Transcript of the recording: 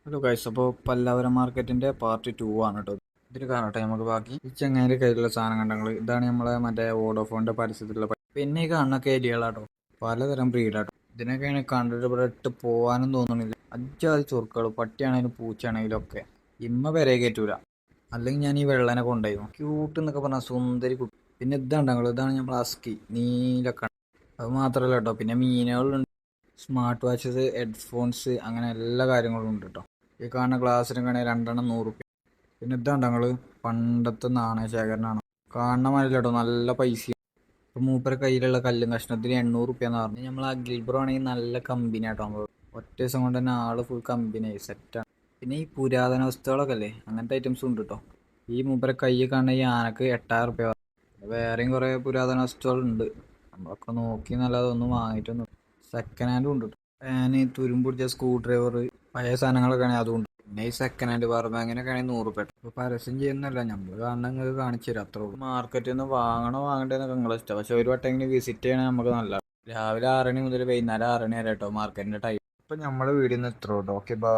Hello guys, അപ്പോൾ പല്ലാവരം മാർക്കറ്റിൻ്റെ part 2 ആണ് കേട്ടോ. ഇതിൽ കാണട്ടെ നമുക്ക് ബാക്കി. ഈ ചങ്ങായിൻ്റെ കയ്യിലുള്ള സാധനം കണ്ടങ്ങൾ ഇതാണ് നമ്മളെ മറ്റേ വോഡോഫോണിൻ്റെ പരസ്യത്തിലുള്ള പിന്നെ ഈ കാണുന്ന കേരികളാട്ടോ, പലതരം ബ്രീഡാട്ടോ. ഇതിനൊക്കെയാണ് കണ്ടിട്ട് ഇവിടെ ഇട്ട് പോകാനും തോന്നണില്ല. അഞ്ചാതി ചൊറുക്കൾ, പട്ടിയാണെങ്കിലും പൂച്ചയാണെങ്കിലും ഒക്കെ ഇമ്മ വരെ കയറ്റൂല. അല്ലെങ്കിൽ ഞാൻ ഈ വെള്ളനെ കൊണ്ടുപോയി ക്യൂട്ട് എന്നൊക്കെ പറഞ്ഞാൽ സുന്ദരി കുട്ടി. പിന്നെ ഇതാണ്ടങ്ങൾ ഇതാണ് നമ്മൾ അസ്കി നീലക്കണ്ണ. അത് മാത്രമല്ല കേട്ടോ, പിന്നെ മീനുകളുണ്ട്, സ്മാർട്ട് വാച്ചസ്, ഹെഡ്ഫോൺസ്, അങ്ങനെ എല്ലാ കാര്യങ്ങളും ഉണ്ട് കേട്ടോ. ഈ കാണുന്ന ഗ്ലാസ്സിനൊക്കെ രണ്ടെണ്ണം 100 റുപ്യ. പിന്നെ ഇതാണ്ട് ഞങ്ങള് പണ്ടത്തെ നാണയ ശേഖരണമാണ്. കാണുന്ന മാതിരി കേട്ടോ, നല്ല പൈസ. ഇപ്പൊ മൂപ്പര കയ്യിലുള്ള കല്ലും കഷ്ണത്തിന് 800 റുപ്യ എന്ന് പറഞ്ഞു. നമ്മൾ അഖിൽ ബ്രോ ആണെങ്കിൽ നല്ല കമ്പനി ആട്ടോ. നമ്മൾ ഒറ്റ ദിവസം കൊണ്ട് തന്നെ ആള് ഫുൾ കമ്പനിയായി സെറ്റാണ്. പിന്നെ ഈ പുരാതന വസ്തുക്കളൊക്കെ അല്ലേ, അങ്ങനത്തെ ഐറ്റംസും ഉണ്ട് കേട്ടോ. ഈ മൂപ്പര കൈ കാണുന്ന ഈ ആനക്ക് 8000 റുപ്യ. വേറെയും കുറെ പുരാതന വസ്തുക്കളുണ്ട്, നമ്മളൊക്കെ നോക്കി നല്ലത് ഒന്നും വാങ്ങിയിട്ടൊന്നും. സെക്കൻഡ് ഹാൻഡും ഉണ്ട്. ഫാന്, തുരുമ്പുടിച്ച സ്ക്രൂ ഡ്രൈവർ, പഴയ സാധനങ്ങളൊക്കെ ആണെങ്കിൽ അതുകൊണ്ട്. പിന്നെ ഈ സെക്കൻഡ് ഹാൻഡ് പവർ ബാങ്കിനൊക്കെ ആണെങ്കിൽ 100 റുപ്യ. ഇപ്പോൾ പരസ്യം ചെയ്യുന്നല്ല, നമ്മൾ കാണുന്ന നിങ്ങൾക്ക് കാണിച്ചു തരാം, അത്രേ ഉള്ളൂ. മാർക്കറ്റിൽ നിന്ന് വാങ്ങണോ വാങ്ങണ്ടേന്നൊക്കെ നിങ്ങളെ ഇഷ്ടം. പക്ഷെ ഒരു വട്ടമെങ്കിലും വിസിറ്റ് ചെയ്യണേ നമുക്ക് നല്ല. രാവിലെ 6 മണി മുതൽ വൈകുന്നേരം 6 മണി വരെ കേട്ടോ മാർക്കറ്റിൻ്റെ ടൈം. ഇപ്പം നമ്മുടെ വീടിൽ നിന്ന് ഇത്ര കേട്ടോ. Okay, by.